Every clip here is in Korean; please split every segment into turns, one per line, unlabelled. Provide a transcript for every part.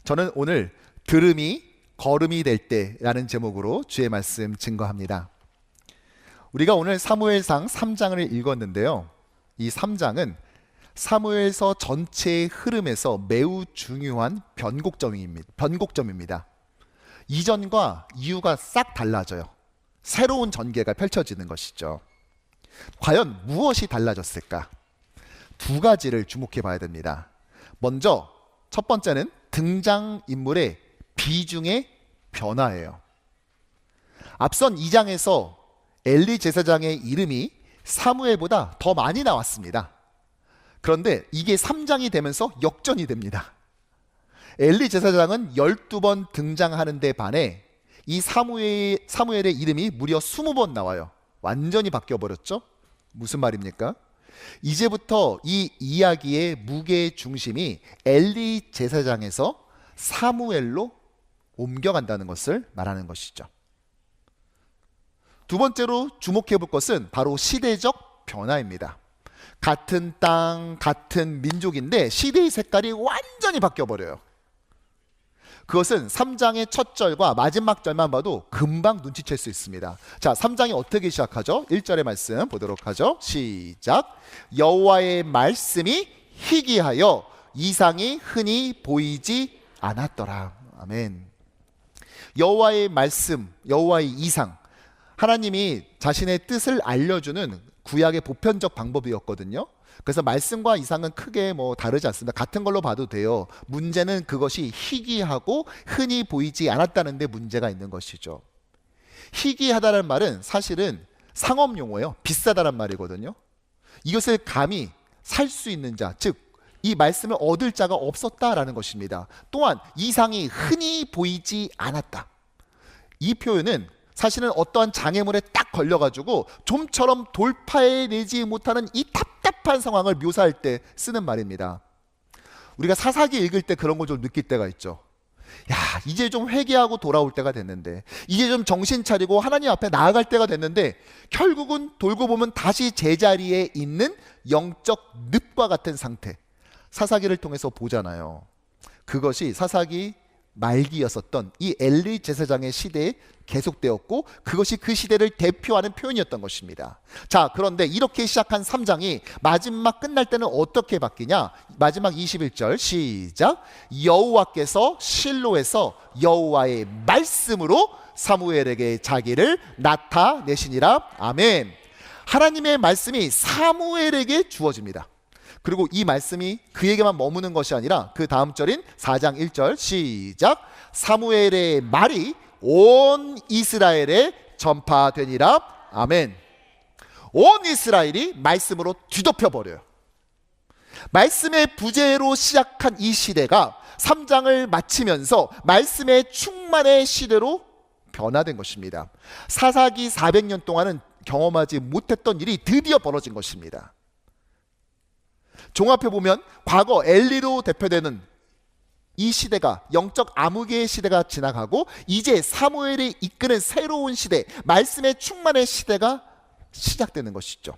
저는 오늘 들음이 걸음이 될 때라는 제목으로 주의 말씀 증거합니다. 우리가 오늘 사무엘상 3장을 읽었는데요. 이 3장은 사무엘서 전체의 흐름에서 매우 중요한 변곡점입니다. 이전과 이후가 싹 달라져요. 새로운 전개가 펼쳐지는 것이죠. 과연 무엇이 달라졌을까? 두 가지를 주목해 봐야 됩니다. 먼저 첫 번째는 등장인물의 비중의 변화예요. 앞선 2장에서 엘리 제사장의 이름이 사무엘보다 더 많이 나왔습니다. 그런데 이게 3장이 되면서 역전이 됩니다. 엘리 제사장은 12번 등장하는 데 반해 이 사무엘의 이름이 무려 20번 나와요. 완전히 바뀌어버렸죠? 무슨 말입니까? 이제부터 이 이야기의 무게 중심이 엘리 제사장에서 사무엘로 옮겨간다는 것을 말하는 것이죠. 두 번째로 주목해 볼 것은 바로 시대적 변화입니다. 같은 땅, 같은 민족인데 시대의 색깔이 완전히 바뀌어버려요. 그것은 3장의 첫 절과 마지막 절만 봐도 금방 눈치챌 수 있습니다. 자, 3장이 어떻게 시작하죠? 1절의 말씀 보도록 하죠. 시작. 여호와의 말씀이 희귀하여 이상이 흔히 보이지 않았더라. 아멘. 여호와의 말씀, 여호와의 이상, 하나님이 자신의 뜻을 알려주는 구약의 보편적 방법이었거든요. 그래서 말씀과 이상은 크게 다르지 않습니다. 같은 걸로 봐도 돼요. 문제는 그것이 희귀하고 흔히 보이지 않았다는 데 문제가 있는 것이죠. 희귀하다는 말은 사실은 상업 용어예요. 비싸다는 말이거든요. 이것을 감히 살 수 있는 자, 즉 이 말씀을 얻을 자가 없었다라는 것입니다. 또한 이상이 흔히 보이지 않았다. 이 표현은 사실은 어떠한 장애물에 딱 걸려가지고 좀처럼 돌파해내지 못하는 이 답답한 상황을 묘사할 때 쓰는 말입니다. 우리가 사사기 읽을 때 그런 걸 좀 느낄 때가 있죠. 야, 이제 좀 회개하고 돌아올 때가 됐는데, 이제 좀 정신 차리고 하나님 앞에 나아갈 때가 됐는데, 결국은 돌고 보면 다시 제자리에 있는 영적 늪과 같은 상태, 사사기를 통해서 보잖아요. 그것이 사사기 말기였었던 이 엘리 제사장의 시대에 계속되었고, 그것이 그 시대를 대표하는 표현이었던 것입니다. 자, 그런데 이렇게 시작한 3장이 마지막 끝날 때는 어떻게 바뀌냐? 마지막 21절 시작. 여호와께서 실로에서 여호와의 말씀으로 사무엘에게 자기를 나타내시니라. 아멘. 하나님의 말씀이 사무엘에게 주어집니다. 그리고 이 말씀이 그에게만 머무는 것이 아니라 그 다음 절인 4장 1절 시작. 사무엘의 말이 온 이스라엘에 전파되니라. 아멘. 온 이스라엘이 말씀으로 뒤덮여 버려요. 말씀의 부재로 시작한 이 시대가 3장을 마치면서 말씀의 충만의 시대로 변화된 것입니다. 사사기 400년 동안은 경험하지 못했던 일이 드디어 벌어진 것입니다. 종합해 보면 과거 엘리로 대표되는 이 시대가 영적 암흑의 시대가 지나가고 이제 사무엘이 이끄는 새로운 시대, 말씀의 충만의 시대가 시작되는 것이죠.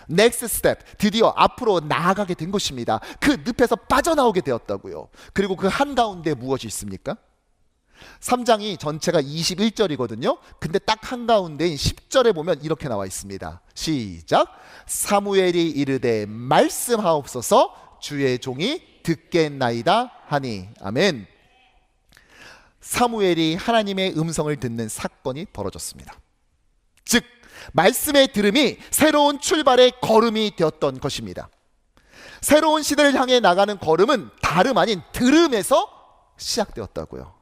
넥스트 스텝, 드디어 앞으로 나아가게 된 것입니다. 그 늪에서 빠져나오게 되었다고요. 그리고 그 한가운데 무엇이 있습니까? 3장이 전체가 21절이거든요. 근데 딱 한가운데인 10절에 보면 이렇게 나와 있습니다. 시작. 사무엘이 이르되 말씀하옵소서 주의 종이 듣겠나이다 하니. 아멘. 사무엘이 하나님의 음성을 듣는 사건이 벌어졌습니다. 즉 말씀의 들음이 새로운 출발의 걸음이 되었던 것입니다. 새로운 시대를 향해 나가는 걸음은 다름 아닌 들음에서 시작되었다고요.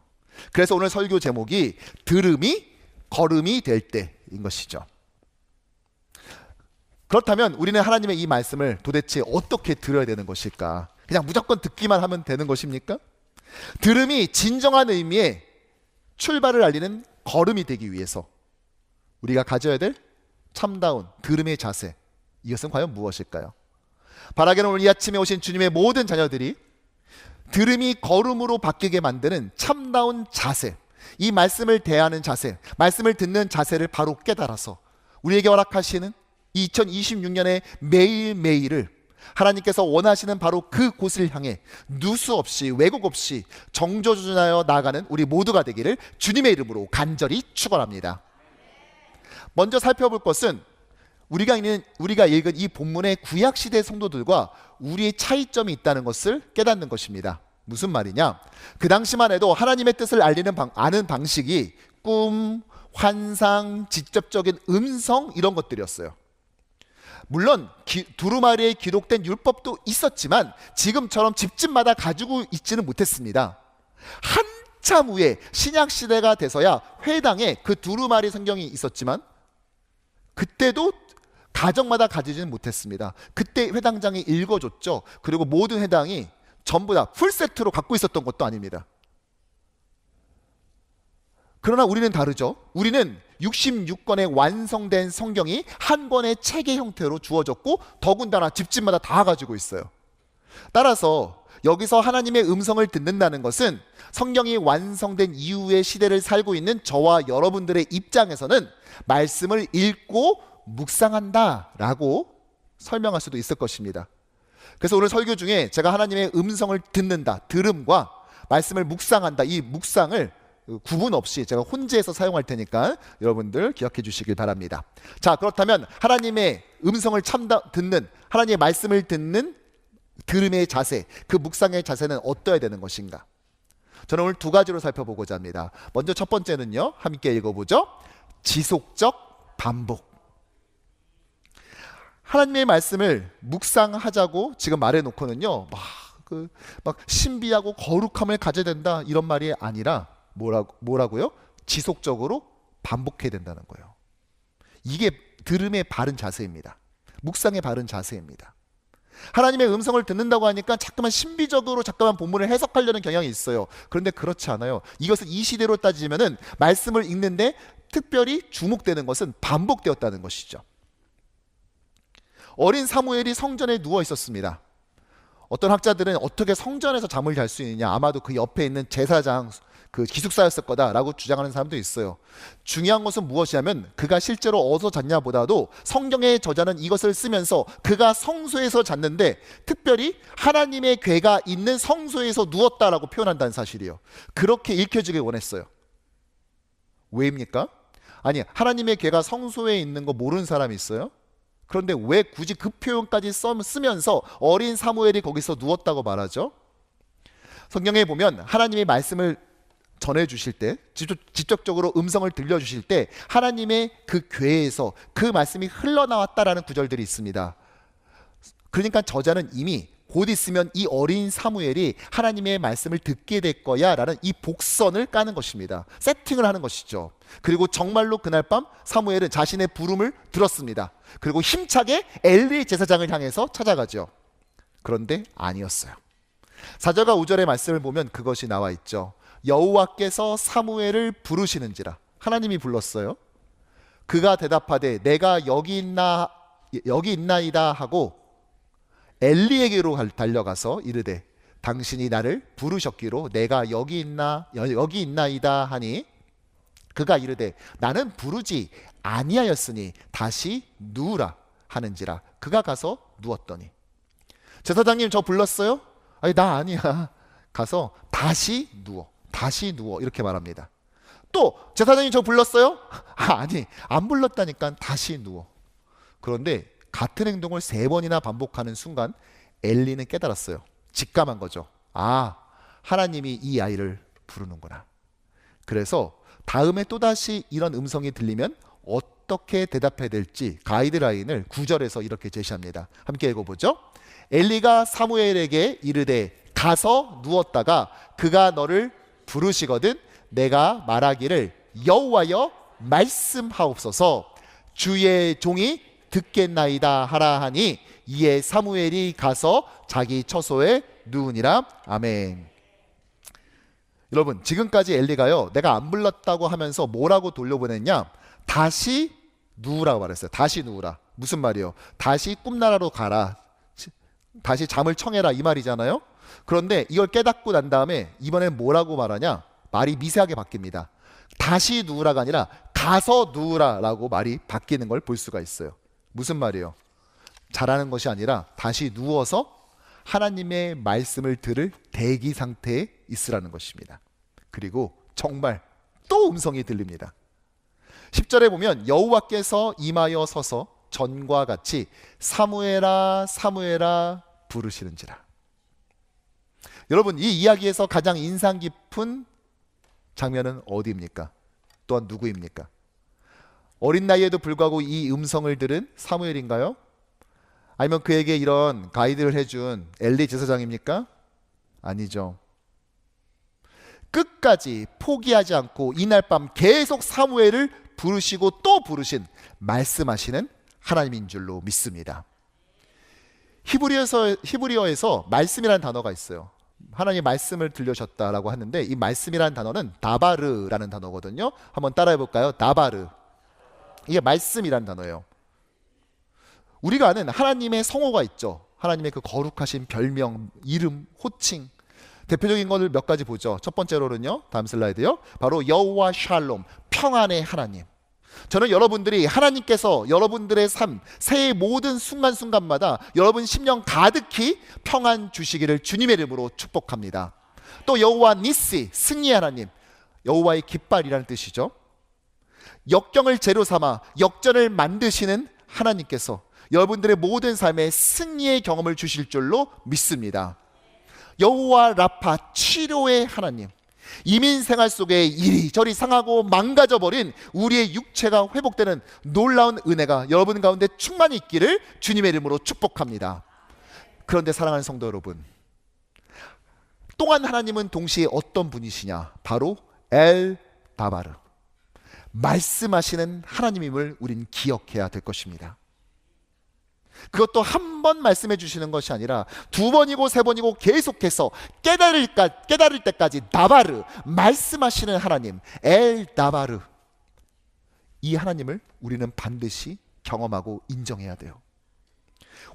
그래서 오늘 설교 제목이 들음이 걸음이 될 때인 것이죠. 그렇다면 우리는 하나님의 이 말씀을 도대체 어떻게 들어야 되는 것일까? 그냥 무조건 듣기만 하면 되는 것입니까? 들음이 진정한 의미의 출발을 알리는 걸음이 되기 위해서 우리가 가져야 될 참다운 들음의 자세, 이것은 과연 무엇일까요? 바라기는 오늘 이 아침에 오신 주님의 모든 자녀들이 들음이 걸음으로 바뀌게 만드는 참다운 자세, 이 말씀을 대하는 자세, 말씀을 듣는 자세를 바로 깨달아서 우리에게 허락하시는 2026년의 매일매일을 하나님께서 원하시는 바로 그 곳을 향해 누수 없이 왜곡 없이 정조준하여 나아가는 우리 모두가 되기를 주님의 이름으로 간절히 축원합니다. 먼저 살펴볼 것은 우리가 읽은 이 본문의 구약시대 성도들과 우리의 차이점이 있다는 것을 깨닫는 것입니다. 무슨 말이냐? 그 당시만 해도 하나님의 뜻을 아는 방식이 꿈, 환상, 직접적인 음성 이런 것들이었어요. 물론 두루마리에 기록된 율법도 있었지만 지금처럼 집집마다 가지고 있지는 못했습니다. 한참 후에 신약시대가 돼서야 회당에 그 두루마리 성경이 있었지만 그때도 가정마다 가지지는 못했습니다. 그때 회당장이 읽어줬죠. 그리고 모든 회당이 전부 다 풀세트로 갖고 있었던 것도 아닙니다. 그러나 우리는 다르죠. 우리는 66권의 완성된 성경이 한 권의 책의 형태로 주어졌고 더군다나 집집마다 다 가지고 있어요. 따라서 여기서 하나님의 음성을 듣는다는 것은 성경이 완성된 이후의 시대를 살고 있는 저와 여러분들의 입장에서는 말씀을 읽고 묵상한다라고 설명할 수도 있을 것입니다. 그래서 오늘 설교 중에 제가 하나님의 음성을 듣는다, 들음과 말씀을 묵상한다, 이 묵상을 구분 없이 제가 혼재해서 사용할 테니까 여러분들 기억해 주시길 바랍니다. 자, 그렇다면 하나님의 음성을 듣는, 하나님의 말씀을 듣는 들음의 자세, 그 묵상의 자세는 어떠해야 되는 것인가? 저는 오늘 두 가지로 살펴보고자 합니다. 먼저 첫 번째는요, 함께 읽어보죠. 지속적 반복. 하나님의 말씀을 묵상하자고 지금 말해놓고는요, 막 신비하고 거룩함을 가져야 된다 이런 말이 아니라 뭐라고요? 지속적으로 반복해야 된다는 거예요. 이게 들음의 바른 자세입니다. 묵상의 바른 자세입니다. 하나님의 음성을 듣는다고 하니까 자꾸만 신비적으로 자꾸만 본문을 해석하려는 경향이 있어요. 그런데 그렇지 않아요. 이것은 이 시대로 따지면은 말씀을 읽는데 특별히 주목되는 것은 반복되었다는 것이죠. 어린 사무엘이 성전에 누워 있었습니다. 어떤 학자들은 어떻게 성전에서 잠을 잘 수 있느냐, 아마도 그 옆에 있는 제사장 그 기숙사였을 거다라고 주장하는 사람도 있어요. 중요한 것은 무엇이냐면 그가 실제로 어디서 잤냐 보다도 성경의 저자는 이것을 쓰면서 그가 성소에서 잤는데 특별히 하나님의 궤가 있는 성소에서 누웠다라고 표현한다는 사실이에요. 그렇게 읽혀지길 원했어요. 왜입니까? 아니, 하나님의 궤가 성소에 있는 거 모르는 사람이 있어요? 그런데 왜 굳이 그 표현까지 쓰면서 어린 사무엘이 거기서 누웠다고 말하죠? 성경에 보면 하나님의 말씀을 전해주실 때, 직접적으로 음성을 들려주실 때 하나님의 그 궤에서 그 말씀이 흘러나왔다라는 구절들이 있습니다. 그러니까 저자는 이미 곧 있으면 이 어린 사무엘이 하나님의 말씀을 듣게 될 거야 라는 이 복선을 까는 것입니다. 세팅을 하는 것이죠. 그리고 정말로 그날 밤 사무엘은 자신의 부름을 들었습니다. 그리고 힘차게 엘리 제사장을 향해서 찾아가죠. 그런데 아니었어요. 4절과 5절의 말씀을 보면 그것이 나와 있죠. 여호와께서 사무엘을 부르시는지라. 하나님이 불렀어요. 그가 대답하되 내가 여기 있나이다 하고 엘리에게로 달려가서 이르되 당신이 나를 부르셨기로 내가 여기 있나이다 하니 그가 이르되 나는 부르지 아니하였으니 다시 누우라 하는지라. 그가 가서 누웠더니 제사장님 저 불렀어요? 아니 나 아니야. 가서 다시 누워 이렇게 말합니다. 또 제사장님 저 불렀어요? 아니 안 불렀다니까 다시 누워. 그런데 같은 행동을 3번이나 반복하는 순간 엘리는 깨달았어요. 직감한 거죠. 아, 하나님이 이 아이를 부르는구나. 그래서 다음에 또다시 이런 음성이 들리면 어떻게 대답해야 될지 가이드라인을 9절에서 이렇게 제시합니다. 함께 읽어보죠. 엘리가 사무엘에게 이르되 가서 누웠다가 그가 너를 부르시거든 내가 말하기를 여호와여 말씀하옵소서 주의 종이 듣겠나이다 하라 하니 이에 사무엘이 가서 자기 처소에 누우니라. 아멘. 여러분 지금까지 엘리가요 내가 안 불렀다고 하면서 뭐라고 돌려보냈냐, 다시 누우라고 말했어요. 다시 누우라. 무슨 말이에요? 다시 꿈나라로 가라, 다시 잠을 청해라 이 말이잖아요. 그런데 이걸 깨닫고 난 다음에 이번엔 뭐라고 말하냐, 말이 미세하게 바뀝니다. 다시 누우라가 아니라 가서 누우라라고 말이 바뀌는 걸 볼 수가 있어요. 무슨 말이에요? 자라는 것이 아니라 다시 누워서 하나님의 말씀을 들을 대기 상태에 있으라는 것입니다. 그리고 정말 또 음성이 들립니다. 10절에 보면 여호와께서 임하여 서서 전과 같이 사무엘아 사무엘아 부르시는지라. 여러분, 이 이야기에서 가장 인상 깊은 장면은 어디입니까? 또한 누구입니까? 어린 나이에도 불구하고 이 음성을 들은 사무엘인가요? 아니면 그에게 이런 가이드를 해준 엘리 제사장입니까? 아니죠. 끝까지 포기하지 않고 이날 밤 계속 사무엘을 부르시고 또 부르신, 말씀하시는 하나님인 줄로 믿습니다. 히브리어에서 말씀이라는 단어가 있어요. 하나님의 말씀을 들려줬다라고 하는데, 이 말씀이라는 단어는 다바르라는 단어거든요. 한번 따라해 볼까요? 다바르. 이게 말씀이라는 단어예요. 우리가 아는 하나님의 성호가 있죠. 하나님의 그 거룩하신 별명, 이름, 호칭. 대표적인 것을 몇 가지 보죠. 첫 번째로는요, 다음 슬라이드요, 바로 여호와 샬롬, 평안의 하나님. 저는 여러분들이 하나님께서 여러분들의 삶, 새해 모든 순간순간마다 여러분 심령 가득히 평안 주시기를 주님의 이름으로 축복합니다. 또 여호와 니시, 승리의 하나님, 여호와의 깃발이라는 뜻이죠. 역경을 재료 삼아 역전을 만드시는 하나님께서 여러분들의 모든 삶에 승리의 경험을 주실 줄로 믿습니다. 여호와 라파, 치료의 하나님, 이민 생활 속에 이리저리 상하고 망가져버린 우리의 육체가 회복되는 놀라운 은혜가 여러분 가운데 충만히 있기를 주님의 이름으로 축복합니다. 그런데 사랑하는 성도 여러분, 또한 하나님은 동시에 어떤 분이시냐? 바로 엘 다바르, 말씀하시는 하나님임을 우린 기억해야 될 것입니다. 그것도 한 번 말씀해 주시는 것이 아니라 두 번이고 세 번이고 계속해서 깨달을 때까지 다바르, 말씀하시는 하나님, 엘 다바르, 이 하나님을 우리는 반드시 경험하고 인정해야 돼요.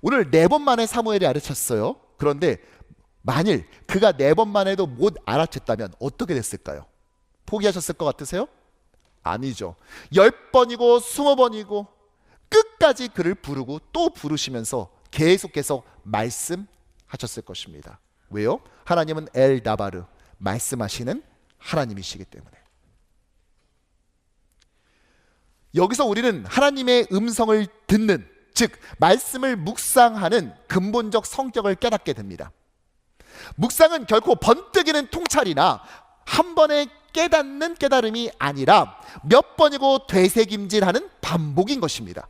오늘 4번 만에 사무엘이 알아챘어요. 그런데 만일 그가 4번 만에도 못 알아챘다면 어떻게 됐을까요? 포기하셨을 것 같으세요? 아니죠. 10번이고 20번이고 끝까지 그를 부르고 또 부르시면서 계속해서 말씀하셨을 것입니다. 왜요? 하나님은 엘 다바르, 말씀하시는 하나님이시기 때문에. 여기서 우리는 하나님의 음성을 듣는, 즉 말씀을 묵상하는 근본적 성격을 깨닫게 됩니다. 묵상은 결코 번뜩이는 통찰이나 한 번에 깨닫는 깨달음이 아니라 몇 번이고 되새김질하는 반복인 것입니다.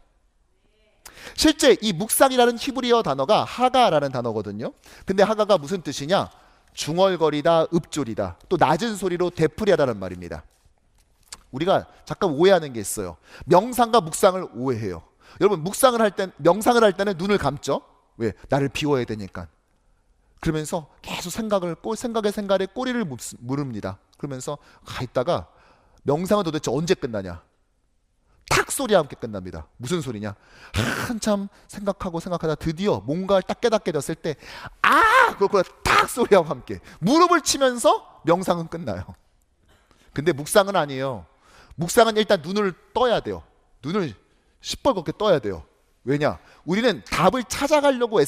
실제 이 묵상이라는 히브리어 단어가 하가라는 단어거든요. 근데 하가가 무슨 뜻이냐? 중얼거리다, 읊조리다, 또 낮은 소리로 되풀이하다는 말입니다. 우리가 잠깐 오해하는 게 있어요. 명상과 묵상을 오해해요. 여러분, 명상을 할 때는 눈을 감죠. 왜? 나를 비워야 되니까. 그러면서 계속 생각에 꼬리를 물읍니다. 그러면서 가 있다가 명상은 도대체 언제 끝나냐? 탁 소리와 함께 끝납니다. 무슨 소리냐? 한참 생각하다 드디어 뭔가를 딱 깨닫게 됐을 때, 그렇구나, 탁 소리와 함께 무릎을 치면서 명상은 끝나요. 근데 묵상은 아니에요. 묵상은 일단 눈을 떠야 돼요. 눈을 시뻘겋게 떠야 돼요. 왜냐? 우리는 답을 찾아가려고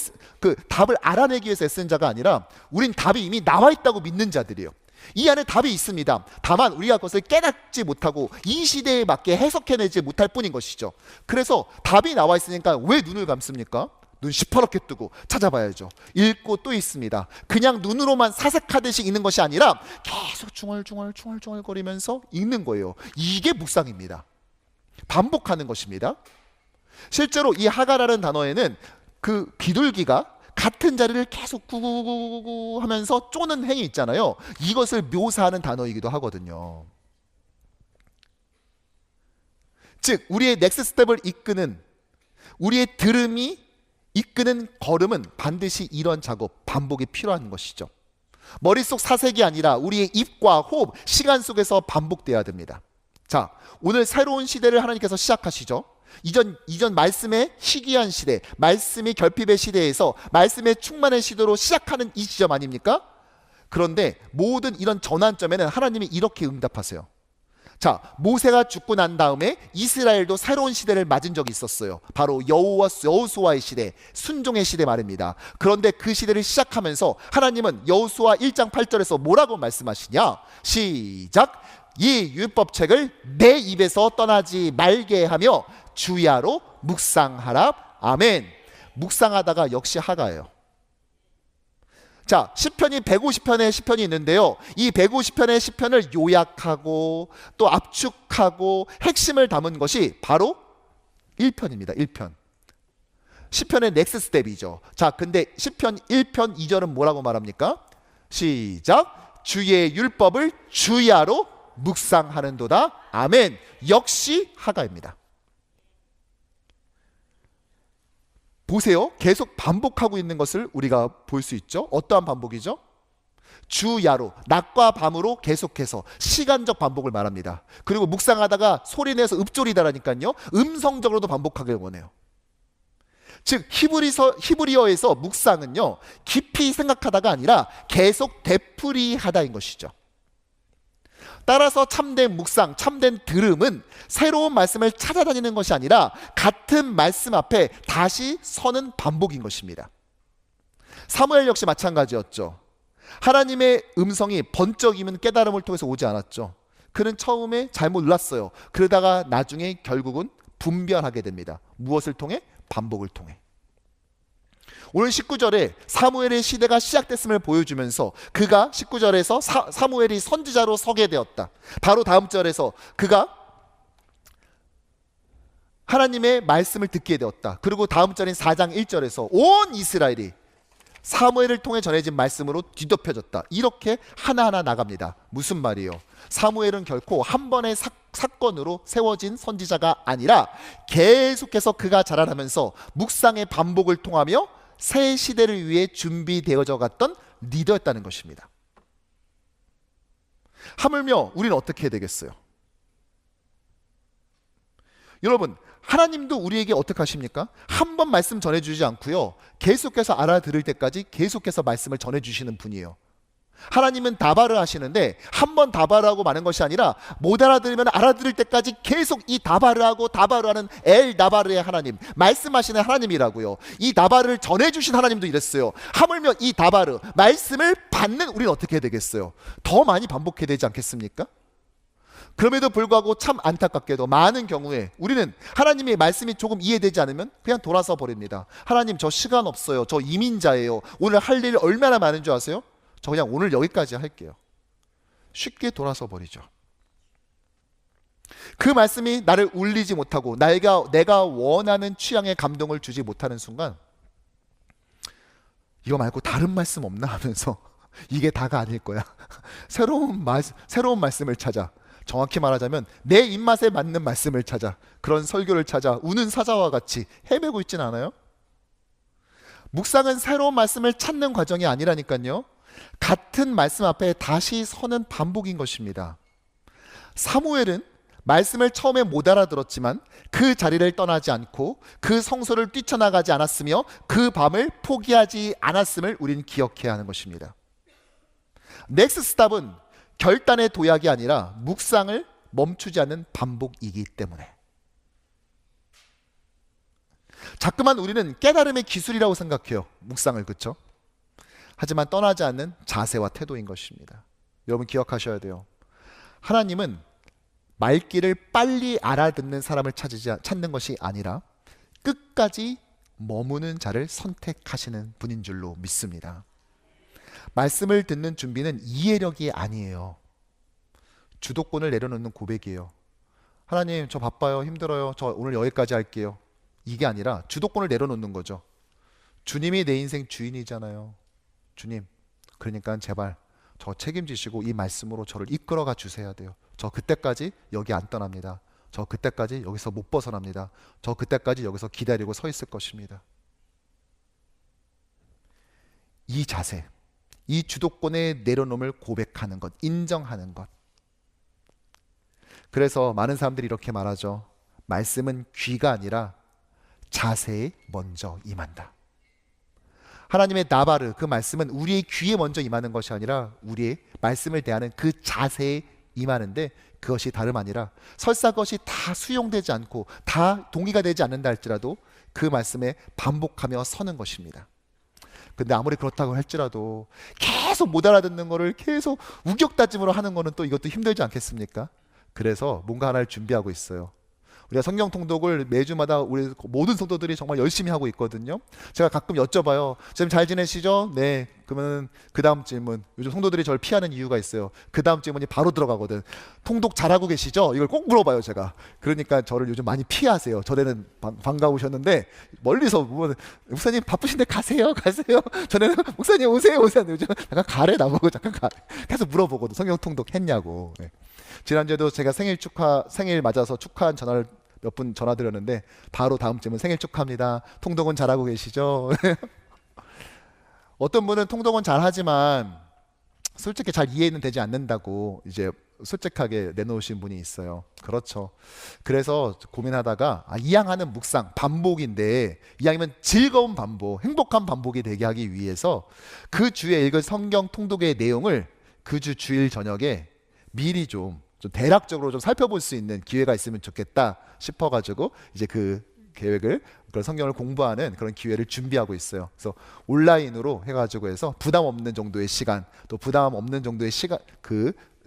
답을 알아내기 위해서 애쓰는 자가 아니라 우린 답이 이미 나와 있다고 믿는 자들이에요. 이 안에 답이 있습니다. 다만 우리가 그것을 깨닫지 못하고 이 시대에 맞게 해석해내지 못할 뿐인 것이죠. 그래서 답이 나와 있으니까 왜 눈을 감습니까? 눈 시퍼렇게 뜨고 찾아봐야죠. 읽고 또 있습니다. 그냥 눈으로만 사색하듯이 읽는 것이 아니라 계속 중얼중얼거리면서 읽는 거예요. 이게 묵상입니다. 반복하는 것입니다. 실제로 이 하가라는 단어에는 그 비둘기가 같은 자리를 계속 구구구구 하면서 쪼는 행위 있잖아요. 이것을 묘사하는 단어이기도 하거든요. 즉 우리의 넥스트 스텝을 이끄는, 우리의 들음이 이끄는 걸음은 반드시 이런 작업, 반복이 필요한 것이죠. 머릿속 사색이 아니라 우리의 입과 호흡, 시간 속에서 반복돼야 됩니다. 자, 오늘 새로운 시대를 하나님께서 시작하시죠. 이전 말씀의 희귀한 시대, 말씀의 결핍의 시대에서 말씀의 충만의 시대로 시작하는 이 지점 아닙니까? 그런데 모든 이런 전환점에는 하나님이 이렇게 응답하세요. 자, 모세가 죽고 난 다음에 이스라엘도 새로운 시대를 맞은 적이 있었어요. 바로 여호수아의 시대, 순종의 시대 말입니다. 그런데 그 시대를 시작하면서 하나님은 여호수아 1장 8절에서 뭐라고 말씀하시냐? 시작! 이 율법책을 내 입에서 떠나지 말게 하며 주야로 묵상하라. 아멘. 묵상하다가 역시 하가예요. 자, 시편이 150편의 시편이 있는데요. 이 150편의 시편을 요약하고 또 압축하고 핵심을 담은 것이 바로 1편입니다. 1편. 시편의 넥스트 스텝이죠. 자, 근데 시편 1편 2절은 뭐라고 말합니까? 시작! 주의 율법을 주야로 묵상하는도다. 아멘. 역시 하가입니다. 보세요. 계속 반복하고 있는 것을 우리가 볼 수 있죠. 어떠한 반복이죠? 주야로, 낮과 밤으로 계속해서 시간적 반복을 말합니다. 그리고 묵상하다가 소리내서 읊조리다라니까요. 음성적으로도 반복하길 원해요. 즉 히브리어에서 묵상은요, 깊이 생각하다가 아니라 계속 되풀이하다인 것이죠. 따라서 참된 묵상, 참된 들음은 새로운 말씀을 찾아다니는 것이 아니라 같은 말씀 앞에 다시 서는 반복인 것입니다. 사무엘 역시 마찬가지였죠. 하나님의 음성이 번쩍이면 깨달음을 통해서 오지 않았죠. 그는 처음에 잘못 눌렀어요. 그러다가 나중에 결국은 분별하게 됩니다. 무엇을 통해? 반복을 통해. 오늘 19절에 사무엘의 시대가 시작됐음을 보여주면서 그가 19절에서 사무엘이 선지자로 서게 되었다. 바로 다음 절에서 그가 하나님의 말씀을 듣게 되었다. 그리고 다음 절인 4장 1절에서 온 이스라엘이 사무엘을 통해 전해진 말씀으로 뒤덮여졌다. 이렇게 하나하나 나갑니다. 무슨 말이에요? 사무엘은 결코 한 번의 사건으로 세워진 선지자가 아니라 계속해서 그가 자라나면서 묵상의 반복을 통하며 새 시대를 위해 준비되어져 갔던 리더였다는 것입니다. 하물며 우리는 어떻게 해야 되겠어요? 여러분, 하나님도 우리에게 어떻게 하십니까? 한 번 말씀 전해주지 않고요, 계속해서 알아들을 때까지 계속해서 말씀을 전해주시는 분이에요. 하나님은 다발을 하시는데 한 번 다발을 하고 마는 것이 아니라 못 알아들으면 알아들을 때까지 계속 이 다발을 하고 다발을 하는 엘 다바르의 하나님, 말씀하시는 하나님이라고요. 이 다발을 전해주신 하나님도 이랬어요. 하물며 이 다바르, 말씀을 받는 우리는 어떻게 해야 되겠어요? 더 많이 반복해야 되지 않겠습니까? 그럼에도 불구하고 참 안타깝게도 많은 경우에 우리는 하나님의 말씀이 조금 이해되지 않으면 그냥 돌아서 버립니다. 하나님, 저 시간 없어요. 저 이민자예요. 오늘 할 일 얼마나 많은 줄 아세요? 저 그냥 오늘 여기까지 할게요. 쉽게 돌아서 버리죠. 그 말씀이 나를 울리지 못하고 내가 원하는 취향의 감동을 주지 못하는 순간, 이거 말고 다른 말씀 없나 하면서 이게 다가 아닐 거야. 새로운 말씀을 찾아, 정확히 말하자면 내 입맛에 맞는 말씀을 찾아, 그런 설교를 찾아 우는 사자와 같이 헤매고 있진 않아요? 묵상은 새로운 말씀을 찾는 과정이 아니라니까요. 같은 말씀 앞에 다시 서는 반복인 것입니다. 사무엘은 말씀을 처음에 못 알아들었지만 그 자리를 떠나지 않고 그 성소를 뛰쳐나가지 않았으며 그 밤을 포기하지 않았음을 우리는 기억해야 하는 것입니다. 넥스트 스탑은 결단의 도약이 아니라 묵상을 멈추지 않는 반복이기 때문에, 자꾸만 우리는 깨달음의 기술이라고 생각해요, 묵상을. 그렇죠? 하지만 떠나지 않는 자세와 태도인 것입니다. 여러분 기억하셔야 돼요. 하나님은 말귀를 빨리 알아듣는 사람을 찾는 것이 아니라 끝까지 머무는 자를 선택하시는 분인 줄로 믿습니다. 말씀을 듣는 준비는 이해력이 아니에요. 주도권을 내려놓는 고백이에요. 하나님, 저 바빠요, 힘들어요, 저 오늘 여기까지 할게요. 이게 아니라 주도권을 내려놓는 거죠. 주님이 내 인생 주인이잖아요. 주님, 그러니까 제발 저 책임지시고 이 말씀으로 저를 이끌어가 주셔야 돼요. 저 그때까지 여기 안 떠납니다. 저 그때까지 여기서 못 벗어납니다. 저 그때까지 여기서 기다리고 서 있을 것입니다. 이 자세, 이 주도권의 내려놓음을 고백하는 것, 인정하는 것. 그래서 많은 사람들이 이렇게 말하죠. 말씀은 귀가 아니라 자세에 먼저 임한다. 하나님의 나바르, 그 말씀은 우리의 귀에 먼저 임하는 것이 아니라 우리의 말씀을 대하는 그 자세에 임하는데 그것이 다름 아니라 설사 그것이 다 수용되지 않고 다 동의가 되지 않는다 할지라도 그 말씀에 반복하며 서는 것입니다. 근데 아무리 그렇다고 할지라도 계속 못 알아듣는 거를 계속 우격다짐으로 하는 거는 또 이것도 힘들지 않겠습니까? 그래서 뭔가 하나를 준비하고 있어요. 우리가 성경 통독을 매주마다 우리 모든 성도들이 정말 열심히 하고 있거든요. 제가 가끔 여쭤봐요. 지금 잘 지내시죠? 네. 그러면 그 다음 질문. 요즘 성도들이 저를 피하는 이유가 있어요. 그 다음 질문이 바로 들어가거든. 통독 잘하고 계시죠? 이걸 꼭 물어봐요, 제가. 그러니까 저를 요즘 많이 피하세요. 전에는 반가우셨는데 멀리서 보면 목사님 바쁘신데 가세요. 전에는 목사님 오세요. 요즘 잠깐 가래 나보고 잠깐 가래. 계속 물어보거든. 성경 통독 했냐고. 네. 지난주에도 제가 생일 맞아서 축하한 전화를 몇 분 전화드렸는데 바로 다음 질문 생일 축하합니다. 통독은 잘하고 계시죠? 어떤 분은 통독은 잘하지만 솔직히 잘 이해는 되지 않는다고 이제 솔직하게 내놓으신 분이 있어요. 그렇죠. 그래서 고민하다가 이양하는 묵상 반복인데 이왕이면 즐거운 반복, 행복한 반복이 되게 하기 위해서 그 주에 읽은 성경 통독의 내용을 그 주 주일 저녁에 미리 좀 대략적으로 좀 살펴볼 수 있는 기회가 있으면 좋겠다 싶어가지고 이제 그 계획을 그런 성경을 공부하는 그런 기회를 준비하고 있어요. 그래서 온라인으로 해가지고 해서 부담 없는 정도의 시간, 또 부담 없는 정도의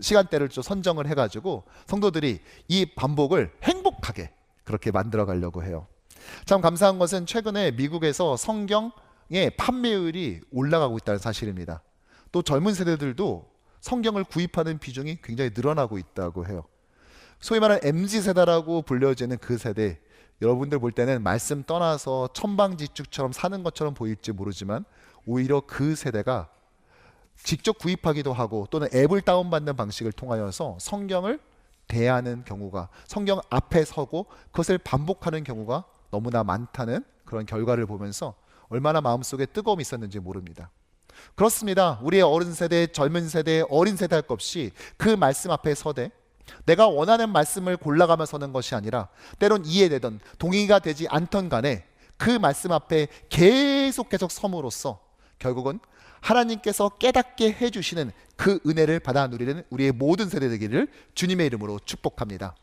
시간대를 좀 선정을 해가지고 성도들이 이 반복을 행복하게 그렇게 만들어 가려고 해요. 참 감사한 것은 최근에 미국에서 성경의 판매율이 올라가고 있다는 사실입니다. 또 젊은 세대들도 성경을 구입하는 비중이 굉장히 늘어나고 있다고 해요. 소위 말하는 MZ세대라고 불려지는 그 세대, 여러분들 볼 때는 말씀 떠나서 천방지축처럼 사는 것처럼 보일지 모르지만 오히려 그 세대가 직접 구입하기도 하고 또는 앱을 다운받는 방식을 통하여서 성경을 대하는 경우가, 성경 앞에 서고 그것을 반복하는 경우가 너무나 많다는 그런 결과를 보면서 얼마나 마음속에 뜨거움이 있었는지 모릅니다. 그렇습니다. 우리의 어른 세대, 젊은 세대, 어린 세대 할 것 없이 그 말씀 앞에 서되 내가 원하는 말씀을 골라가며 서는 것이 아니라 때론 이해되던 동의가 되지 않던 간에 그 말씀 앞에 계속 섬으로써 결국은 하나님께서 깨닫게 해주시는 그 은혜를 받아 누리는 우리의 모든 세대 되기를 주님의 이름으로 축복합니다.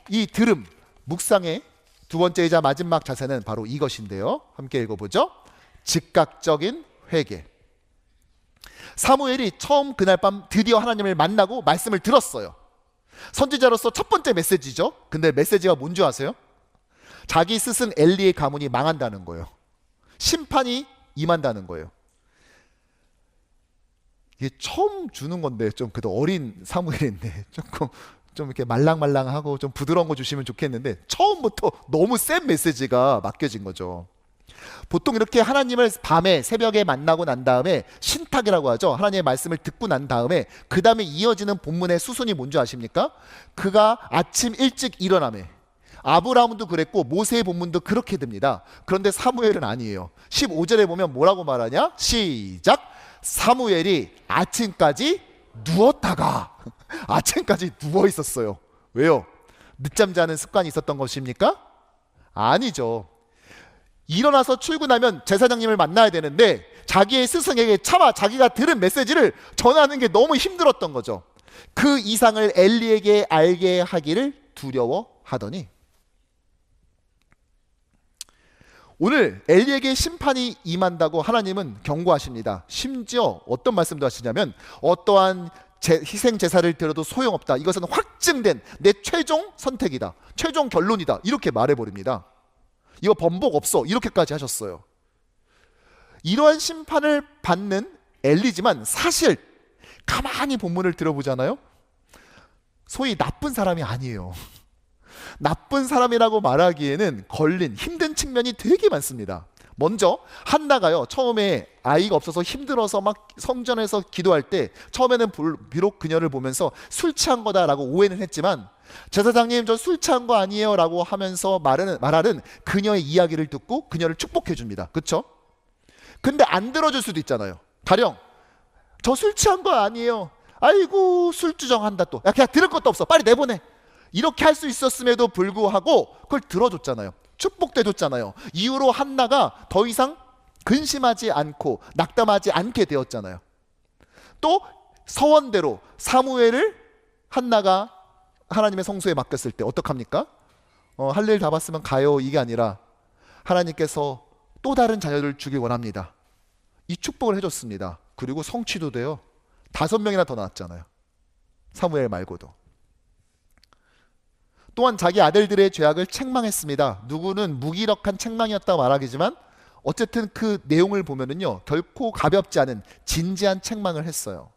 이 들음, 묵상의 두 번째이자 마지막 자세는 바로 이것인데요. 함께 읽어보죠. 즉각적인 회개. 사무엘이 처음 그날 밤 드디어 하나님을 만나고 말씀을 들었어요. 선지자로서 첫 번째 메시지죠. 근데 메시지가 뭔지 아세요? 자기 스승 엘리의 가문이 망한다는 거예요. 심판이 임한다는 거예요. 이게 처음 주는 건데 좀 그래도 어린 사무엘인데 조금 좀 이렇게 말랑말랑하고 좀 부드러운 거 주시면 좋겠는데 처음부터 너무 센 메시지가 맡겨진 거죠. 보통 이렇게 하나님을 밤에 새벽에 만나고 난 다음에 신탁이라고 하죠. 하나님의 말씀을 듣고 난 다음에 그 다음에 이어지는 본문의 수순이 뭔지 아십니까? 그가 아침 일찍 일어나매. 아브라함도 그랬고 모세의 본문도 그렇게 됩니다. 그런데 사무엘은 아니에요. 15절에 보면 뭐라고 말하냐? 시작! 사무엘이 아침까지 누웠다가 아침까지 누워 있었어요. 왜요? 늦잠 자는 습관이 있었던 것입니까? 아니죠. 일어나서 출근하면 제사장님을 만나야 되는데 자기의 스승에게 차마 자기가 들은 메시지를 전하는 게 너무 힘들었던 거죠. 그 이상을 엘리에게 알게 하기를 두려워하더니 오늘 엘리에게 심판이 임한다고 하나님은 경고하십니다. 심지어 어떤 말씀도 하시냐면 어떠한 희생 제사를 드려도 소용없다. 이것은 확증된 내 최종 선택이다. 최종 결론이다. 이렇게 말해버립니다. 이거 번복 없어. 이렇게까지 하셨어요. 이러한 심판을 받는 엘리지만 사실 가만히 본문을 들어보잖아요. 소위 나쁜 사람이 아니에요. 나쁜 사람이라고 말하기에는 걸린 힘든 측면이 되게 많습니다. 먼저 한나가요. 처음에 아이가 없어서 힘들어서 막 성전에서 기도할 때 처음에는 비록 그녀를 보면서 술 취한 거다라고 오해는 했지만 제사장님 저 술 취한 거 아니에요 라고 하면서 말하는 그녀의 이야기를 듣고 그녀를 축복해 줍니다. 그렇죠? 근데 안 들어줄 수도 있잖아요. 가령 저 술 취한 거 아니에요. 아이고 술주정한다 또. 야 그냥 들을 것도 없어. 빨리 내보내. 이렇게 할 수 있었음에도 불구하고 그걸 들어줬잖아요. 축복돼줬잖아요. 이후로 한나가 더 이상 근심하지 않고 낙담하지 않게 되었잖아요. 또 서원대로 사무엘을 한나가 하나님의 성소에 맡겼을 때 어떡합니까? 할 일 다 봤으면 가요, 이게 아니라 하나님께서 또 다른 자녀를 주길 원합니다. 이 축복을 해줬습니다. 그리고 성취도 돼요. 5명이나 더 낳았잖아요. 사무엘 말고도. 또한 자기 아들들의 죄악을 책망했습니다. 누구는 무기력한 책망이었다고 말하기지만 어쨌든 그 내용을 보면은요, 결코 가볍지 않은 진지한 책망을 했어요.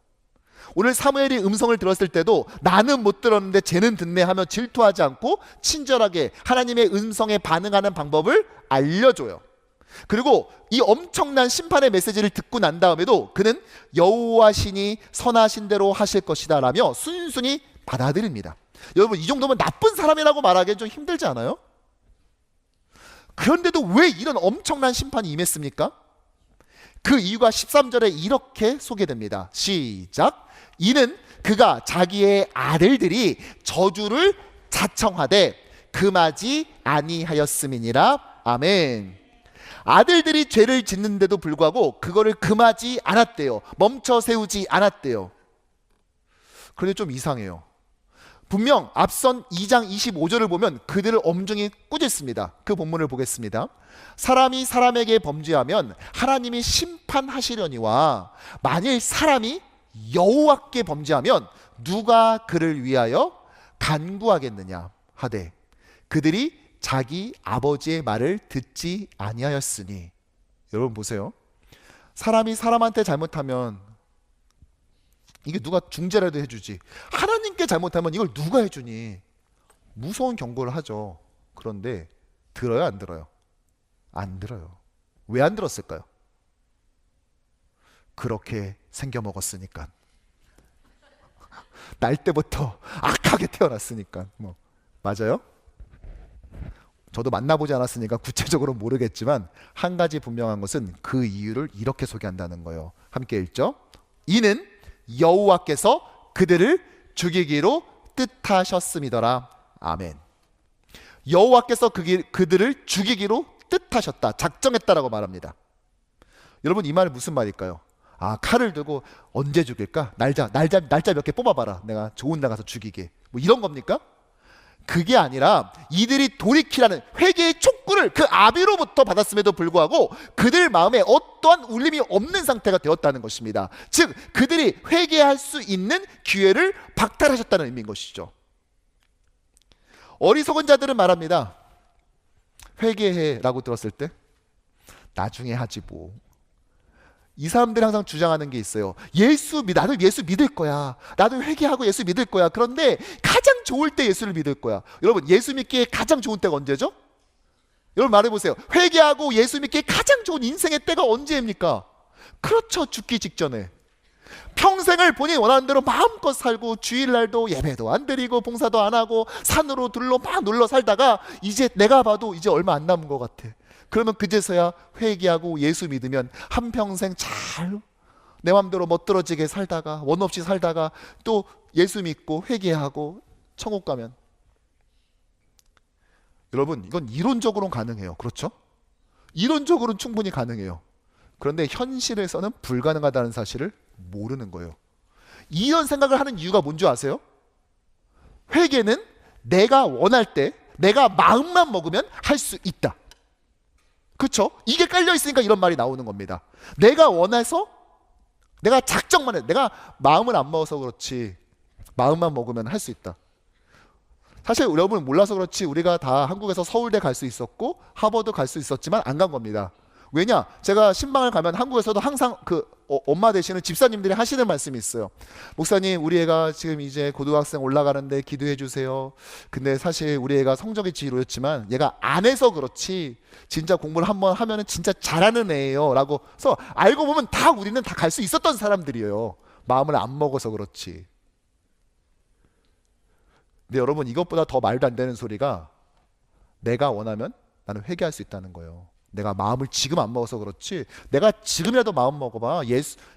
오늘 사무엘이 음성을 들었을 때도 나는 못 들었는데 쟤는 듣네 하며 질투하지 않고 친절하게 하나님의 음성에 반응하는 방법을 알려줘요. 그리고 이 엄청난 심판의 메시지를 듣고 난 다음에도 그는 여호와 신이 선하신 대로 하실 것이다 라며 순순히 받아들입니다. 여러분, 이 정도면 나쁜 사람이라고 말하기엔 좀 힘들지 않아요? 그런데도 왜 이런 엄청난 심판이 임했습니까? 그 이유가 13절에 이렇게 소개됩니다. 시작. 이는 그가 자기의 아들들이 저주를 자청하되 금하지 아니하였음이니라. 아멘. 아들들이 죄를 짓는데도 불구하고 그거를 금하지 않았대요. 멈춰 세우지 않았대요. 그런데 좀 이상해요. 분명 앞선 2장 25절을 보면 그들을 엄중히 꾸짖습니다. 그 본문을 보겠습니다. 사람이 사람에게 범죄하면 하나님이 심판하시려니와 만일 사람이 여호와께 범죄하면 누가 그를 위하여 간구하겠느냐 하되 그들이 자기 아버지의 말을 듣지 아니하였으니. 여러분 보세요. 사람이 사람한테 잘못하면 이게 누가 중재라도 해주지, 하나님께 잘못하면 이걸 누가 해주니? 무서운 경고를 하죠. 그런데 들어요, 안 들어요? 안 들어요. 왜 안 들었을까요? 그렇게 생겨먹었으니까. 날 때부터 악하게 태어났으니까. 맞아요? 저도 만나보지 않았으니까 구체적으로 모르겠지만 한 가지 분명한 것은 그 이유를 이렇게 소개한다는 거예요. 함께 읽죠. 이는 여호와께서 그들을 죽이기로 뜻하셨음이더라. 아멘. 여호와께서 그들을 죽이기로 뜻하셨다, 작정했다라고 말합니다. 여러분, 이 말은 무슨 말일까요? 칼을 들고 언제 죽일까? 날짜 몇 개 뽑아봐라, 내가 좋은 날 가서 죽이게, 이런 겁니까? 그게 아니라 이들이 돌이키라는 회개의 촉구를 그 아비로부터 받았음에도 불구하고 그들 마음에 어떠한 울림이 없는 상태가 되었다는 것입니다. 즉 그들이 회개할 수 있는 기회를 박탈하셨다는 의미인 것이죠. 어리석은 자들은 말합니다. 회개해 라고 들었을 때 나중에 하지 뭐. 이 사람들이 항상 주장하는 게 있어요. 나도 예수 믿을 거야. 나도 회개하고 예수 믿을 거야. 그런데 가장 좋을 때 예수를 믿을 거야. 여러분, 예수 믿기에 가장 좋은 때가 언제죠? 여러분 말해보세요. 회개하고 예수 믿기에 가장 좋은 인생의 때가 언제입니까? 그렇죠, 죽기 직전에. 평생을 본인이 원하는 대로 마음껏 살고 주일날도 예배도 안 드리고 봉사도 안 하고 산으로 들러 막 놀러 살다가 이제 내가 봐도 이제 얼마 안 남은 것 같아. 그러면 그제서야 회개하고 예수 믿으면 한평생 잘 내 맘대로 멋들어지게 살다가 원 없이 살다가 또 예수 믿고 회개하고 천국 가면. 여러분, 이건 이론적으로는 가능해요. 그렇죠? 이론적으로는 충분히 가능해요. 그런데 현실에서는 불가능하다는 사실을 모르는 거예요. 이런 생각을 하는 이유가 뭔지 아세요? 회개는 내가 원할 때 내가 마음만 먹으면 할 수 있다. 그렇죠? 이게 깔려 있으니까 이런 말이 나오는 겁니다. 내가 원해서 내가 작정만 해, 내가 마음을 안 먹어서 그렇지 마음만 먹으면 할 수 있다. 사실 여러분 몰라서 그렇지 우리가 다 한국에서 서울대 갈 수 있었고 하버드 갈 수 있었지만 안 간 겁니다. 왜냐? 제가 신방을 가면 한국에서도 항상 엄마 되시는 집사님들이 하시는 말씀이 있어요. 목사님, 우리 애가 지금 이제 고등학생 올라가는데 기도해 주세요. 근데 사실 우리 애가 성적이 지루했지만 얘가 안 해서 그렇지 진짜 공부를 한번 하면은 진짜 잘하는 애예요 라고 해서 알고 보면 다 우리는 다 갈 수 있었던 사람들이에요. 마음을 안 먹어서 그렇지. 근데 여러분, 이것보다 더 말도 안 되는 소리가 내가 원하면 나는 회개할 수 있다는 거예요. 내가 마음을 지금 안 먹어서 그렇지 내가 지금이라도 마음 먹어봐.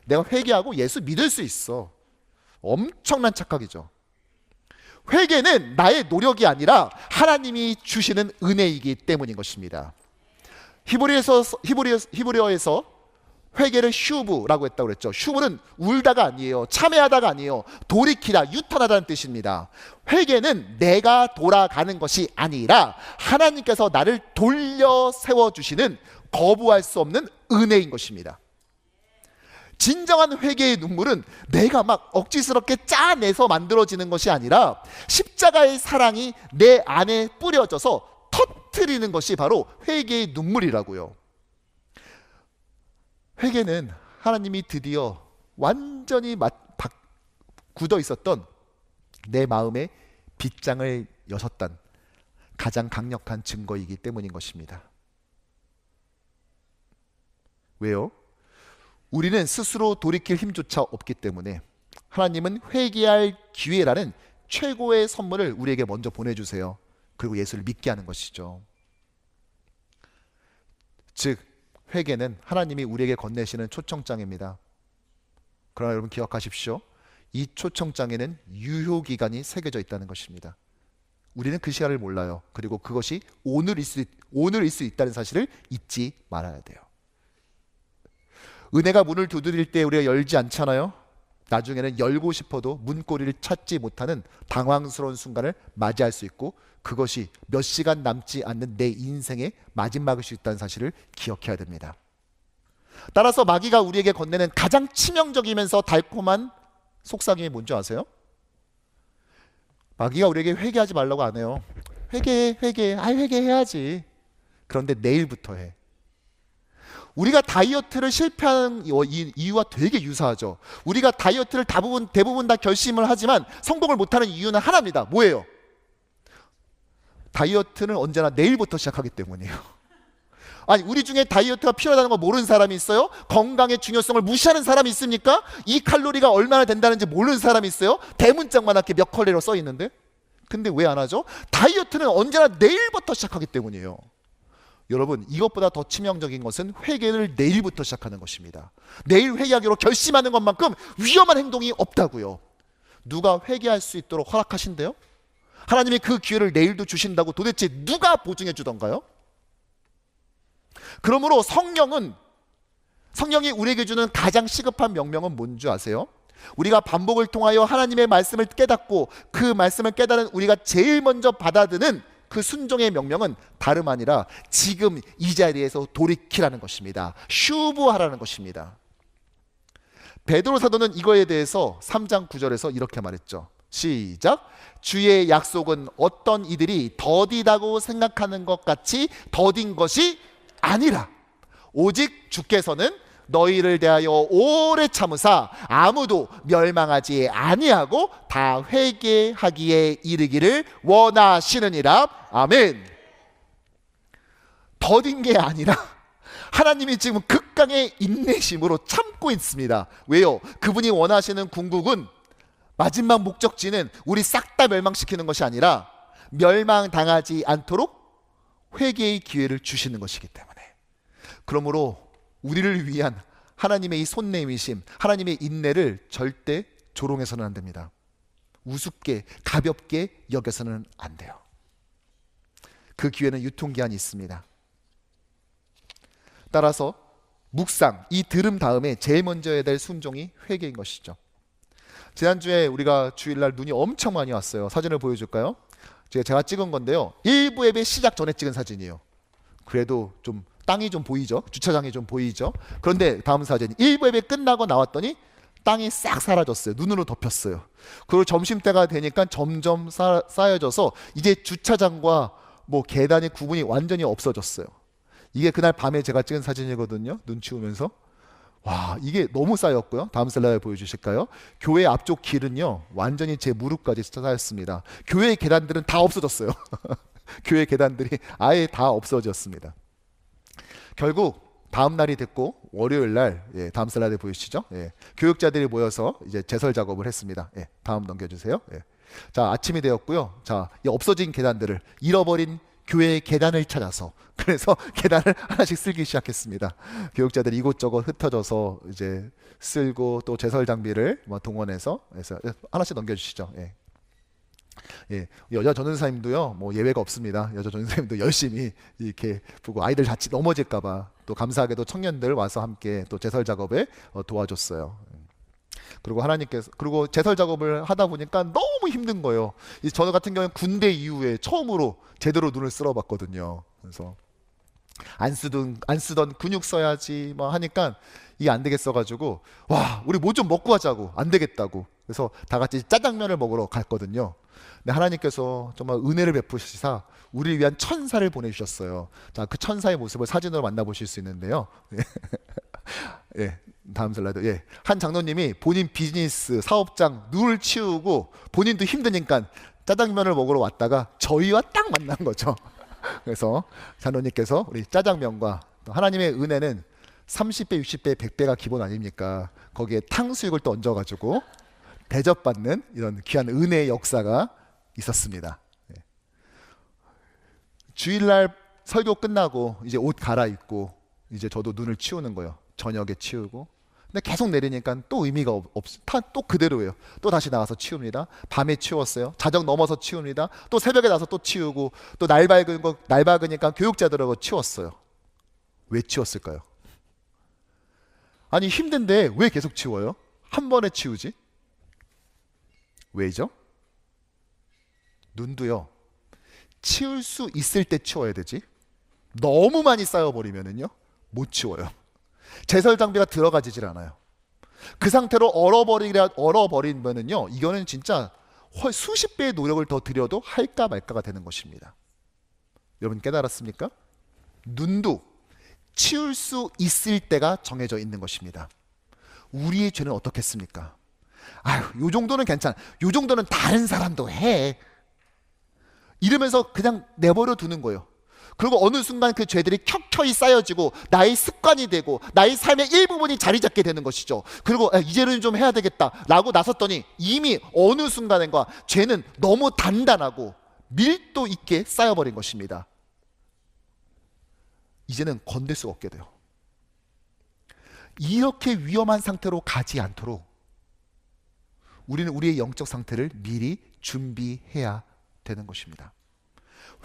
내가 회개하고 예수 믿을 수 있어. 엄청난 착각이죠. 회개는 나의 노력이 아니라 하나님이 주시는 은혜이기 때문인 것입니다. 히브리어에서 회개를 슈브라고 했다고 그랬죠. 슈브는 울다가 아니에요. 참회하다가 아니에요. 돌이키다, 유턴하다는 뜻입니다. 회개는 내가 돌아가는 것이 아니라 하나님께서 나를 돌려 세워주시는 거부할 수 없는 은혜인 것입니다. 진정한 회개의 눈물은 내가 막 억지스럽게 짜내서 만들어지는 것이 아니라 십자가의 사랑이 내 안에 뿌려져서 터뜨리는 것이 바로 회개의 눈물이라고요. 회개는 하나님이 드디어 완전히 굳어 있었던 내 마음의 빗장을 여셨단 가장 강력한 증거이기 때문인 것입니다. 왜요? 우리는 스스로 돌이킬 힘조차 없기 때문에 하나님은 회개할 기회라는 최고의 선물을 우리에게 먼저 보내주세요. 그리고 예수를 믿게 하는 것이죠. 즉 회개는 하나님이 우리에게 건네시는 초청장입니다. 그러나 여러분 기억하십시오. 이 초청장에는 유효기간이 새겨져 있다는 것입니다. 우리는 그 시간을 몰라요. 그리고 그것이 오늘일 수 있다는 사실을 잊지 말아야 돼요. 은혜가 문을 두드릴 때 우리가 열지 않잖아요. 나중에는 열고 싶어도 문고리를 찾지 못하는 당황스러운 순간을 맞이할 수 있고 그것이 몇 시간 남지 않는 내 인생의 마지막일 수 있다는 사실을 기억해야 됩니다. 따라서 마귀가 우리에게 건네는 가장 치명적이면서 달콤한 속삭임이 뭔지 아세요? 마귀가 우리에게 회개하지 말라고 안 해요. 회개해야지. 그런데 내일부터 해. 우리가 다이어트를 실패하는 이유와 되게 유사하죠. 우리가 다이어트를 대부분 다 결심을 하지만 성공을 못하는 이유는 하나입니다. 뭐예요? 다이어트는 언제나 내일부터 시작하기 때문이에요. 아니 우리 중에 다이어트가 필요하다는 거 모르는 사람이 있어요? 건강의 중요성을 무시하는 사람이 있습니까? 이 칼로리가 얼마나 된다는지 모르는 사람이 있어요? 대문짝만하게 몇 컬레로 써 있는데? 근데 왜 안 하죠? 다이어트는 언제나 내일부터 시작하기 때문이에요. 여러분 이것보다 더 치명적인 것은 회개를 내일부터 시작하는 것입니다. 내일 회개하기로 결심하는 것만큼 위험한 행동이 없다고요. 누가 회개할 수 있도록 허락하신대요? 하나님이 그 기회를 내일도 주신다고 도대체 누가 보증해 주던가요? 그러므로 성령이 우리에게 주는 가장 시급한 명령은 뭔지 아세요? 우리가 반복을 통하여 하나님의 말씀을 깨닫고 그 말씀을 깨달은 우리가 제일 먼저 받아드는 그 순종의 명령은 다름 아니라 지금 이 자리에서 돌이키라는 것입니다. 슈브하라는 것입니다. 베드로 사도는 이거에 대해서 3장 9절에서 이렇게 말했죠. 시작. 주의 약속은 어떤 이들이 더디다고 생각하는 것 같이 더딘 것이 아니라 오직 주께서는 너희를 대하여 오래 참으사 아무도 멸망하지 아니하고 다 회개하기에 이르기를 원하시느니라. 아멘. 더딘 게 아니라 하나님이 지금 극강의 인내심으로 참고 있습니다. 왜요? 그분이 원하시는 궁극은 마지막 목적지는 우리 싹 다 멸망시키는 것이 아니라 멸망당하지 않도록 회개의 기회를 주시는 것이기 때문에 그러므로 우리를 위한 하나님의 이 손내미심, 하나님의 인내를 절대 조롱해서는 안 됩니다. 우습게 가볍게 여겨서는 안 돼요. 그 기회는 유통기한이 있습니다. 따라서 묵상, 이 들음 다음에 제일 먼저 해야 될 순종이 회개인 것이죠. 지난주에 우리가 주일날 눈이 엄청 많이 왔어요. 사진을 보여줄까요? 제가 찍은 건데요. 일부 예배 시작 전에 찍은 사진이에요. 그래도 좀 땅이 좀 보이죠? 주차장이 좀 보이죠? 그런데 다음 사진, 일부 예배 끝나고 나왔더니 땅이 싹 사라졌어요. 눈으로 덮였어요. 그리고 점심때가 되니까 점점 쌓여져서 이제 주차장과 계단의 구분이 완전히 없어졌어요. 이게 그날 밤에 제가 찍은 사진이거든요. 눈 치우면서. 와, 이게 너무 쌓였고요. 다음 슬라이드 보여주실까요? 교회 앞쪽 길은요 완전히 제 무릎까지 쌓였습니다. 교회 계단들은 다 없어졌어요. 교회 계단들이 아예 다 없어졌습니다. 결국 다음 날이 됐고 월요일 날, 다음 슬라이드 보이시죠? 교육자들이 모여서 이제 제설 작업을 했습니다. 다음 넘겨주세요. 자, 아침이 되었고요. 자, 이 없어진 계단들을, 잃어버린 교회의 계단을 찾아서, 그래서 계단을 하나씩 쓸기 시작했습니다. 교육자들이 이곳저곳 흩어져서 이제 쓸고 또 제설 장비를 동원해서 해서 하나씩 넘겨주시죠. 여자 전도사님도요 예외가 없습니다. 여자 전도사님도 열심히 이렇게 보고 아이들 자칫 넘어질까봐 또 감사하게도 청년들 와서 함께 또 제설 작업에 도와줬어요. 그리고 제설 작업을 하다 보니까 너무 힘든 거예요. 저 같은 경우는 군대 이후에 처음으로 제대로 눈을 쓸어봤거든요. 그래서 안 쓰던 근육 써야지 뭐 하니까 이게 안 되겠어가지고, 와, 우리 뭐 좀 먹고 하자고. 안 되겠다고. 그래서 다 같이 짜장면을 먹으러 갔거든요. 근데 하나님께서 정말 은혜를 베푸시사 우리를 위한 천사를 보내주셨어요. 자, 그 천사의 모습을 사진으로 만나보실 수 있는데요. 예, 다음 슬라이드. 예, 한 장로님이 본인 비즈니스 사업장 눈을 치우고 본인도 힘드니까 짜장면을 먹으러 왔다가 저희와 딱 만난 거죠. 그래서 장로님께서 우리 짜장면과 또 하나님의 은혜는 30배, 60배, 100배가 기본 아닙니까? 거기에 탕수육을 또 얹어가지고 대접받는 이런 귀한 은혜의 역사가 있었습니다. 예. 주일날 설교 끝나고 이제 옷 갈아입고 이제 저도 눈을 치우는 거예요. 저녁에 치우고. 근데 계속 내리니까 또 의미가 또 그대로예요. 또 다시 나와서 치웁니다. 밤에 치웠어요. 자정 넘어서 치웁니다. 또 새벽에 나와서 또 치우고, 또 날 밝으니까 교육자들하고 치웠어요. 왜 치웠을까요? 아니, 힘든데 왜 계속 치워요? 한 번에 치우지? 왜죠? 눈도요, 치울 수 있을 때 치워야 되지, 너무 많이 쌓여버리면은요 못 치워요. 제설 장비가 들어가지질 않아요. 그 상태로 얼어버리면은요, 이거는 진짜 수십 배의 노력을 더 들여도 할까 말까가 되는 것입니다. 여러분 깨달았습니까? 눈도 치울 수 있을 때가 정해져 있는 것입니다. 우리의 죄는 어떻겠습니까? 아유, 요 정도는 괜찮아, 요 정도는 다른 사람도 해, 이러면서 그냥 내버려 두는 거예요. 그리고 어느 순간 그 죄들이 켜켜이 쌓여지고 나의 습관이 되고 나의 삶의 일부분이 자리 잡게 되는 것이죠. 그리고 이제는 좀 해야 되겠다 라고 나섰더니 이미 어느 순간인가 죄는 너무 단단하고 밀도 있게 쌓여버린 것입니다. 이제는 건들 수가 없게 돼요. 이렇게 위험한 상태로 가지 않도록 우리는 우리의 영적 상태를 미리 준비해야 되는 것입니다.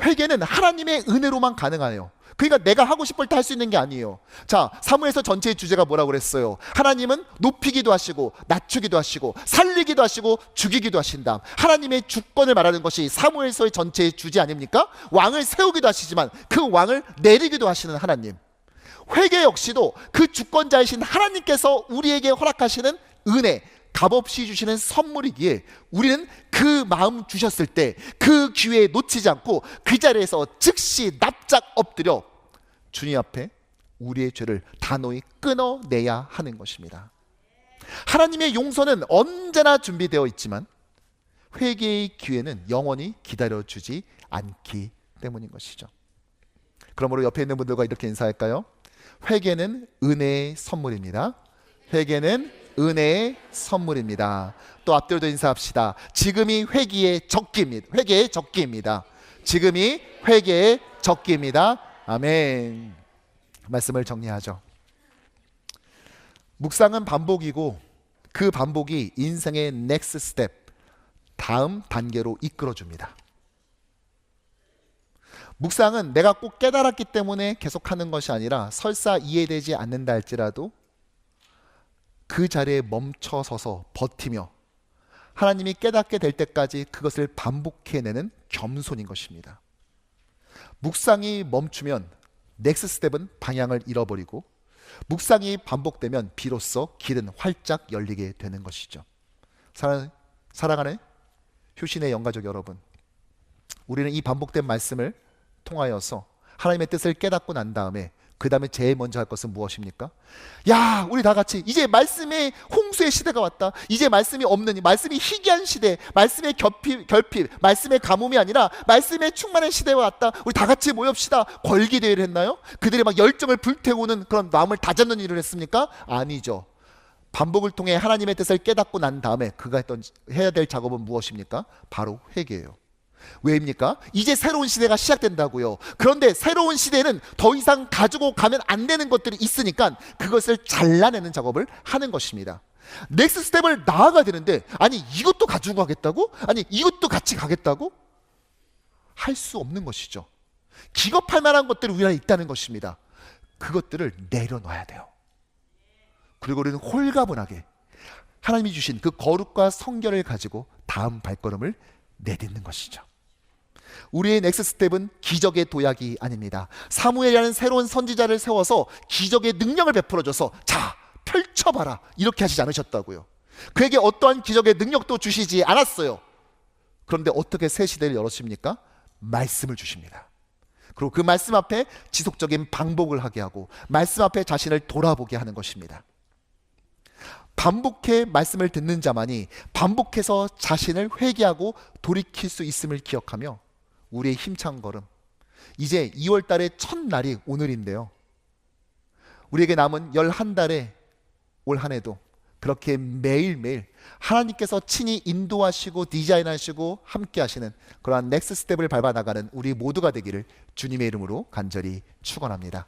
회개는 하나님의 은혜로만 가능해요. 그러니까 내가 하고 싶을 때 할 수 있는 게 아니에요. 자, 사무엘서 전체의 주제가 뭐라고 그랬어요? 하나님은 높이기도 하시고 낮추기도 하시고 살리기도 하시고 죽이기도 하신다. 하나님의 주권을 말하는 것이 사무엘서의 전체의 주제 아닙니까? 왕을 세우기도 하시지만 그 왕을 내리기도 하시는 하나님. 회개 역시도 그 주권자이신 하나님께서 우리에게 허락하시는 은혜, 값없이 주시는 선물이기에 우리는 그 마음 주셨을 때 그 기회에 놓치지 않고 그 자리에서 즉시 납작 엎드려 주님 앞에 우리의 죄를 단호히 끊어내야 하는 것입니다. 하나님의 용서는 언제나 준비되어 있지만 회개의 기회는 영원히 기다려주지 않기 때문인 것이죠. 그러므로 옆에 있는 분들과 이렇게 인사할까요? 회개는 은혜의 선물입니다. 회개는 은혜의 선물입니다. 또 앞뒤로도 인사합시다. 지금이 회개의 적기입니다. 지금이 회개의 적기입니다. 아멘. 말씀을 정리하죠. 묵상은 반복이고 그 반복이 인생의 넥스트 스텝, 다음 단계로 이끌어줍니다. 묵상은 내가 꼭 깨달았기 때문에 계속하는 것이 아니라 설사 이해되지 않는다 할지라도 그 자리에 멈춰서서 버티며 하나님이 깨닫게 될 때까지 그것을 반복해내는 겸손인 것입니다. 묵상이 멈추면 넥스트 스텝은 방향을 잃어버리고 묵상이 반복되면 비로소 길은 활짝 열리게 되는 것이죠. 사랑하는 효신의 영가족 여러분, 우리는 이 반복된 말씀을 통하여서 하나님의 뜻을 깨닫고 난 다음에 그 다음에 제일 먼저 할 것은 무엇입니까? 야, 우리 다 같이 이제 말씀의 홍수의 시대가 왔다. 이제 말씀이 없는, 말씀이 희귀한 시대, 말씀의 결핍, 말씀의 가뭄이 아니라 말씀의 충만한 시대가 왔다. 우리 다 같이 모엽시다. 걸기대회를 했나요? 그들이 막 열정을 불태우는 그런 마음을 다잡는 일을 했습니까? 아니죠. 반복을 통해 하나님의 뜻을 깨닫고 난 다음에 그가 해야 될 작업은 무엇입니까? 바로 회개예요. 왜입니까? 이제 새로운 시대가 시작된다고요. 그런데 새로운 시대는 더 이상 가지고 가면 안 되는 것들이 있으니까 그것을 잘라내는 작업을 하는 것입니다. 넥스트 스텝을 나아가야 되는데, 아니 이것도 가지고 가겠다고? 아니 이것도 같이 가겠다고? 할 수 없는 것이죠. 기겁할 만한 것들이 우리 안에 있다는 것입니다. 그것들을 내려놔야 돼요. 그리고 우리는 홀가분하게 하나님이 주신 그 거룩과 성결을 가지고 다음 발걸음을 내딛는 것이죠. 우리의 넥스트 스텝은 기적의 도약이 아닙니다. 사무엘이라는 새로운 선지자를 세워서 기적의 능력을 베풀어줘서 자, 펼쳐봐라 이렇게 하시지 않으셨다고요. 그에게 어떠한 기적의 능력도 주시지 않았어요. 그런데 어떻게 새 시대를 열어십니까? 말씀을 주십니다. 그리고 그 말씀 앞에 지속적인 방복을 하게 하고 말씀 앞에 자신을 돌아보게 하는 것입니다. 반복해 말씀을 듣는 자만이 반복해서 자신을 회개하고 돌이킬 수 있음을 기억하며 우리의 힘찬 걸음, 이제 2월 달의 첫날이 오늘인데요, 우리에게 남은 11달의 올 한 해도 그렇게 매일매일 하나님께서 친히 인도하시고 디자인하시고 함께 하시는 그러한 넥스트 스텝을 밟아나가는 우리 모두가 되기를 주님의 이름으로 간절히 축원합니다.